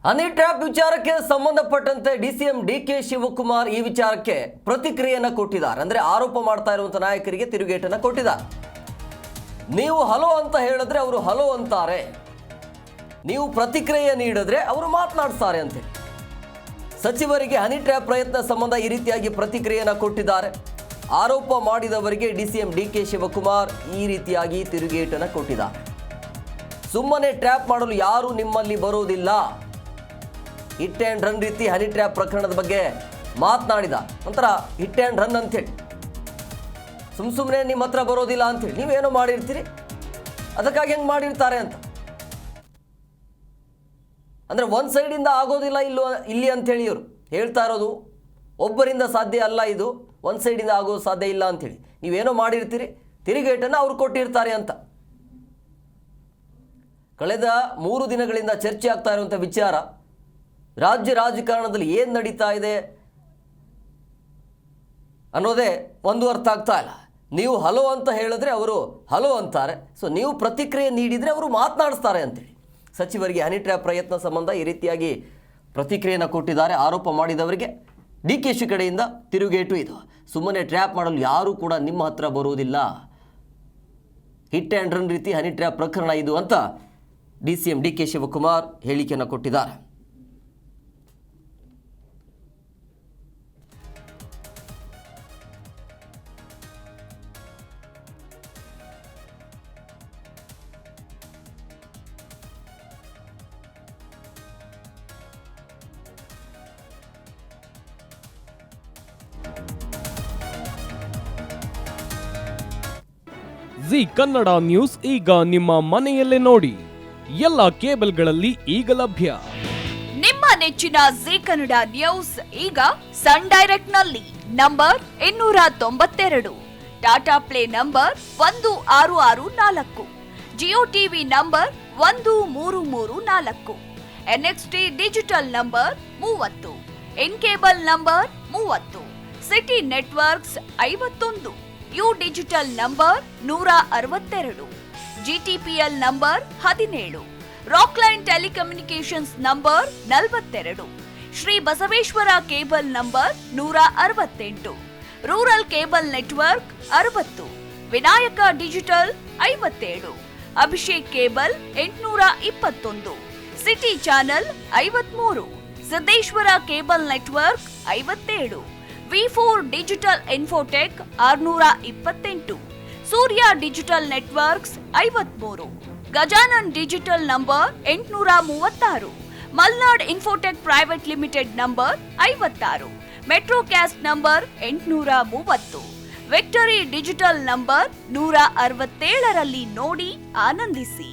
Honey trap ವಿಚಾರಕ್ಕೆ ಸಂಬಂಧಪಟ್ಟಂತೆ DCM DK Shivakumar ಈ ವಿಚಾರಕ್ಕೆ ಪ್ರತಿಕ್ರಿಯೆಯನ್ನು ಕೊಟ್ಟಿದ್ದಾರೆ. ಅಂದ್ರೆ ಆರೋಪ ಮಾಡ್ತಾ ಇರುವಂತ ನಾಯಕರಿಗೆ ತಿರುಗೇಟನ್ನು ಕೊಟ್ಟಿದ್ದಾರೆ. ನೀವು ಹಲೋ ಅಂತ ಹೇಳಿದ್ರೆ ಅವರು ಹಲೋ ಅಂತಾರೆ, ನೀವು ಪ್ರತಿಕ್ರಿಯೆ ನೀಡಿದ್ರೆ ಅವರು ಮಾತನಾಡ್ತಾರೆ ಅಂತೇಳಿ ಸಚಿವರಿಗೆ ಹನಿ ಟ್ರ್ಯಾಪ್ ಪ್ರಯತ್ನ ಸಂಬಂಧ ಈ ರೀತಿಯಾಗಿ ಪ್ರತಿಕ್ರಿಯೆಯನ್ನು ಕೊಟ್ಟಿದ್ದಾರೆ. ಆರೋಪ ಮಾಡಿದವರಿಗೆ ಡಿಸಿಎಂ ಡಿಕೆ ಶಿವಕುಮಾರ್ ಈ ರೀತಿಯಾಗಿ ತಿರುಗೇಟನ್ನು ಕೊಟ್ಟಿದ್ದಾರೆ. ಸುಮ್ಮನೆ ಟ್ರ್ಯಾಪ್ ಮಾಡಲು ಯಾರು ನಿಮ್ಮಲ್ಲಿ ಬರೋದಿಲ್ಲ. ಹಿಟ್ ಆ್ಯಂಡ್ ರನ್ ರೀತಿ ಹನಿ ಟ್ರ್ಯಾಪ್ ಪ್ರಕರಣದ ಬಗ್ಗೆ ಮಾತನಾಡಿದ. ಒಂಥರ ಹಿಟ್ ಆ್ಯಂಡ್ ರನ್ ಅಂತೇಳಿ ಸುಮ್ಮನೆ ನಿಮ್ಮ ಹತ್ರ ಬರೋದಿಲ್ಲ ಅಂತೇಳಿ ನೀವೇನೋ ಮಾಡಿರ್ತೀರಿ, ಅದಕ್ಕಾಗಿ ಹೆಂಗೆ ಮಾಡಿರ್ತಾರೆ ಅಂತ. ಅಂದರೆ ಒಂದು ಸೈಡಿಂದ ಆಗೋದಿಲ್ಲ ಇಲ್ಲಿ ಅಂಥೇಳಿ ಇವರು ಹೇಳ್ತಾ ಇರೋದು. ಒಬ್ಬರಿಂದ ಸಾಧ್ಯ ಅಲ್ಲ ಇದು, ಒಂದು ಸೈಡಿಂದ ಆಗೋದು ಸಾಧ್ಯ ಇಲ್ಲ ಅಂಥೇಳಿ ನೀವೇನೋ ಮಾಡಿರ್ತೀರಿ, ತಿರುಗೇಟನ್ನು ಅವ್ರು ಕೊಟ್ಟಿರ್ತಾರೆ ಅಂತ. ಕಳೆದ 3 ದಿನಗಳಿಂದ ಚರ್ಚೆ ಆಗ್ತಾ ಇರುವಂಥ ವಿಚಾರ, ರಾಜ್ಯ ರಾಜಕಾರಣದಲ್ಲಿ ಏನು ನಡೀತಾ ಇದೆ ಅನ್ನೋದೇ ಒಂದು ಅರ್ಥ ಆಗ್ತಾ ಇಲ್ಲ. ನೀವು ಹಲೋ ಅಂತ ಹೇಳಿದ್ರೆ ಅವರು ಹಲೋ ಅಂತಾರೆ, ಸೊ ನೀವು ಪ್ರತಿಕ್ರಿಯೆ ನೀಡಿದರೆ ಅವರು ಮಾತನಾಡಿಸ್ತಾರೆ ಅಂತೇಳಿ ಸಚಿವರಿಗೆ ಹನಿ ಟ್ರ್ಯಾಪ್ ಪ್ರಯತ್ನ ಸಂಬಂಧ ಈ ರೀತಿಯಾಗಿ ಪ್ರತಿಕ್ರಿಯೆಯನ್ನು ಕೊಟ್ಟಿದ್ದಾರೆ. ಆರೋಪ ಮಾಡಿದವರಿಗೆ ಡಿಕೆಶಿ ಕಡೆಯಿಂದ ತಿರುಗೇಟು ಇದು. ಸುಮ್ಮನೆ ಟ್ರ್ಯಾಪ್ ಮಾಡಲು ಯಾರೂ ಕೂಡ ನಿಮ್ಮ ಹತ್ರ ಬರುವುದಿಲ್ಲ, ಹಿಟ್ ಆ್ಯಂಡ್ ರನ್ ರೀತಿ ಹನಿ ಟ್ರ್ಯಾಪ್ ಪ್ರಕರಣ ಇದು ಅಂತ ಡಿಸಿಎಂ ಡಿಕೆ ಶಿವಕುಮಾರ್ ಹೇಳಿಕೆಯನ್ನು ಕೊಟ್ಟಿದ್ದಾರೆ. ಜಿ ಕನ್ನಡ ನ್ಯೂಸ್ ಈಗ ನಿಮ್ಮ ಮನೆಯಲ್ಲೇ ನೋಡಿ. ಎಲ್ಲ ಕೇಬಲ್ಗಳಲ್ಲಿ ಈಗ ಲಭ್ಯ. ನಿಮ್ಮ ನೆಚ್ಚಿನ ಜಿ ಕನ್ನಡ ನ್ಯೂಸ್ ಈಗ ಸನ್ ಡೈರೆಕ್ಟ್ ನಲ್ಲಿ number 292, Tata Play number 1664, Jio TV number 1334, NXT digital number 30, in cable number 30, city networks 51, U digital number 162, GTPL number 17, Rockline telecommunications number 42, Shri Basaveshwara cable number 168, rural cable network 60, Vinayaka digital 57, Abhishek cable 821, city channel 53, Siddeshwara cable network 57, ವಿ4 digital infotech 628, Surya digital networks 53, Gajanan digital number 836, Malnad infotech private limited number 56, metrocast number 830, victory digital number 167ರಲ್ಲಿ ನೋಡಿ ಆನಂದಿಸಿ.